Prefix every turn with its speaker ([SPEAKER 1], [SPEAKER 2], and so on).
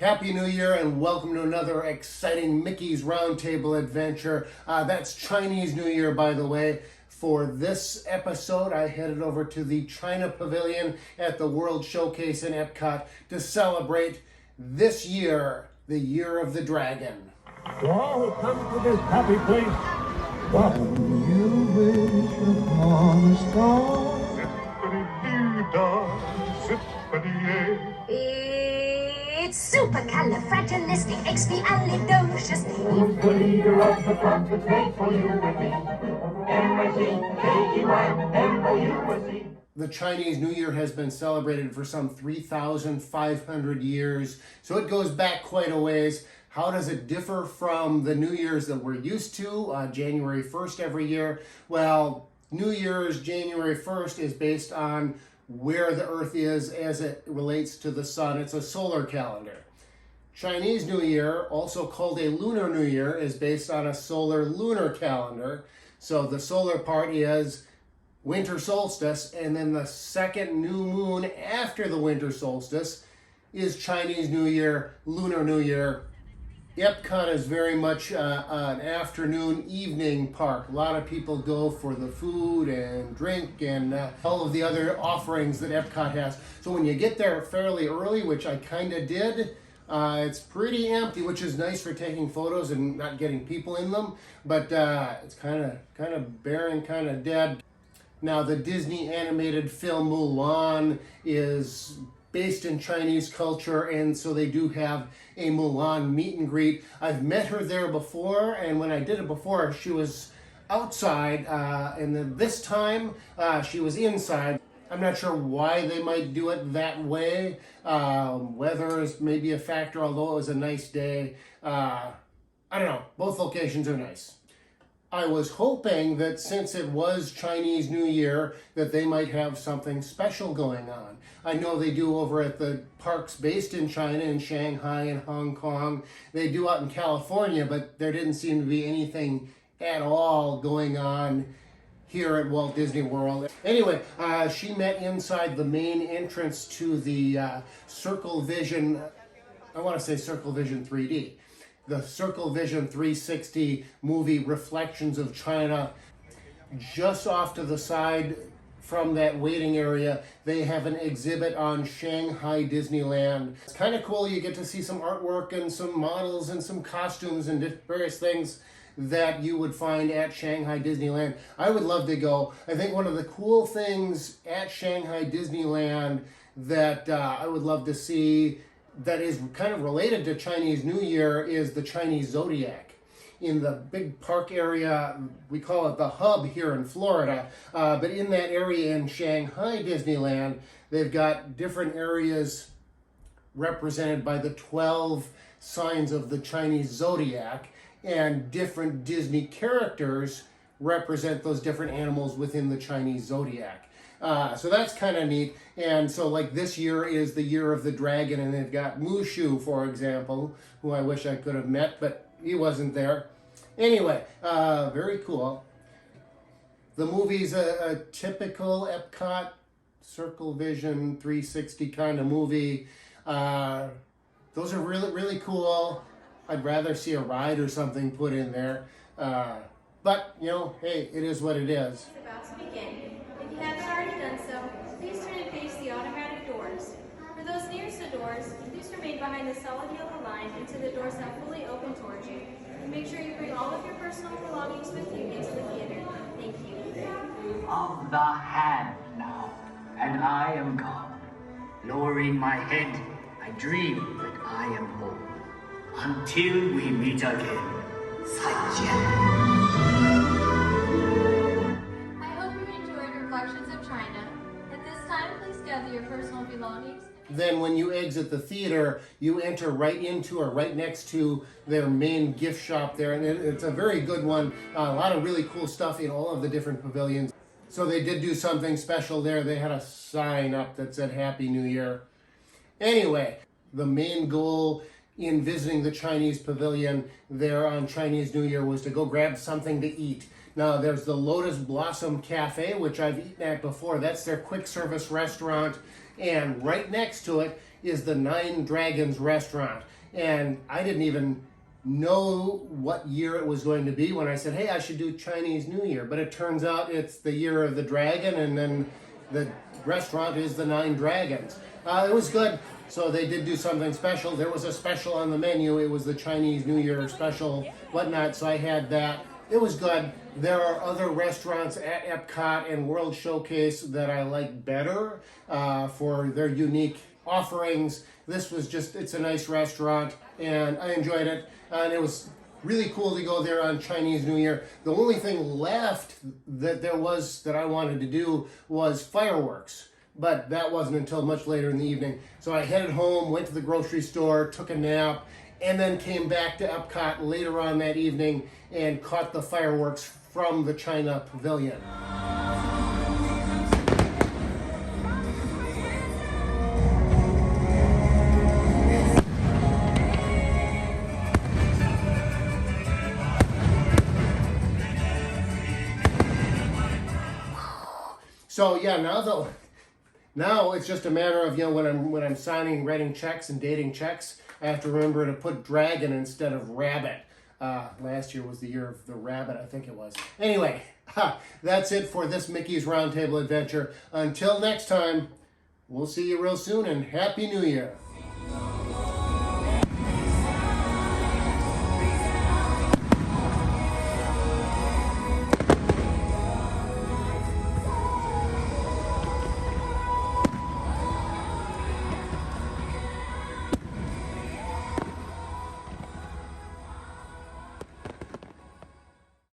[SPEAKER 1] Happy New Year and welcome to another exciting Mickey's Roundtable adventure. That's Chinese New Year, by the way. For this episode, I headed over to the China Pavilion at the World Showcase in Epcot to celebrate this year, the Year of the Dragon.
[SPEAKER 2] To all who come to this happy place, welcome. You wish upon a star.
[SPEAKER 3] It's supercalifragilisticexpialidocious.
[SPEAKER 2] Who's the leader of the front that's made for you and me? M-I-C-K-E-Y-M-O-U-S-E.
[SPEAKER 1] The Chinese New Year has been celebrated for some 3,500 years, so it goes back quite a ways. How does it differ from the New Year's that we're used to, January 1st every year? Well, New Year's January 1st is based on where the Earth is as it relates to the sun. It's a solar calendar. Chinese New Year, also called a Lunar New Year, is based on a solar lunar calendar. So the solar part is winter solstice, and then the second new moon after the winter solstice is Chinese New Year, Lunar New Year. Epcot is very much an afternoon, evening park. A lot of people go for the food and drink and all of the other offerings that Epcot has. So when you get there fairly early, which I kind of did, it's pretty empty, which is nice for taking photos and not getting people in them. But it's kind of barren, kind of dead. Now, the Disney animated film Mulan is based in Chinese culture, and so they do have a Mulan meet and greet. I've met her there before, and when I did it before, she was outside, and then this time she was inside. I'm not sure why they might do it that way. Weather is maybe a factor, although it was a nice day. I don't know, both locations are nice. I was hoping that since it was Chinese New Year, that they might have something special going on. I know they do over at the parks based in China, in Shanghai and Hong Kong. They do out in California, but there didn't seem to be anything at all going on here at Walt Disney World. Anyway, she met inside the main entrance to the Circle Vision, I want to say Circle Vision 3D. The Circle Vision 360 movie Reflections of China. Just off to the side from that waiting area, they have an exhibit on Shanghai Disneyland. It's kind of cool. You get to see some artwork and some models and some costumes and various things that you would find at Shanghai Disneyland. I would love to go. I think one of the cool things at Shanghai Disneyland that I would love to see that is kind of related to Chinese New Year is the Chinese Zodiac. In the big park area, we call it the hub here in Florida, but in that area in Shanghai Disneyland, they've got different areas represented by the 12 signs of the Chinese Zodiac, and different Disney characters represent those different animals within the Chinese Zodiac. So that's kind of neat. And so like this year is the Year of the Dragon, and they've got Mushu, for example, who I wish I could have met, but he wasn't there. Anyway, very cool. The movie's a typical Epcot Circle Vision 360 kind of movie. Those are really, really cool. I'd rather see a ride or something put in there. But, you know, hey, it is what it is.
[SPEAKER 4] It's about to begin. If you haven't already done so, please turn and face the automatic doors. For those nearest the doors, please remain behind the solid yellow line until the doors have fully opened towards you. And make sure you bring all of your personal belongings with you into the theater. Thank you.
[SPEAKER 5] Of the hand now, and I am gone. Lowering my head, I dream that I am home. Until we meet again. 再见.
[SPEAKER 4] I hope you enjoyed Reflections of China. At this time, please gather your personal belongings.
[SPEAKER 1] Then when you exit the theater, you enter right into or right next to their main gift shop there. And it's a very good one. A lot of really cool stuff in all of the different pavilions. So they did do something special there. They had a sign up that said Happy New Year. Anyway, the main goal in visiting the Chinese Pavilion there on Chinese New Year was to go grab something to eat. Now, there's the Lotus Blossom Cafe, which I've eaten at before. That's their quick service restaurant. And right next to it is the Nine Dragons restaurant. And I didn't even know what year it was going to be when I said, hey, I should do Chinese New Year. But it turns out it's the year of the dragon, and then the restaurant is the Nine Dragons. It was good. So they did do something special. There was a special on the menu. It was the Chinese New Year special, whatnot. So I had that. It was good. There are other restaurants at Epcot and World Showcase that I like better for their unique offerings. This was just, it's a nice restaurant, and I enjoyed it. And it was really cool to go there on Chinese New Year. The only thing left that there was that I wanted to do was fireworks. But that wasn't until much later in the evening. So I headed home, went to the grocery store, took a nap, and then came back to Epcot later on that evening and caught the fireworks from the China Pavilion. So yeah, now it's just a matter of, when I'm signing, writing checks and dating checks, I have to remember to put dragon instead of rabbit. Last year was the year of the rabbit, I think it was. Anyway, that's it for this Mickey's Roundtable adventure. Until next time, we'll see you real soon, and Happy New Year.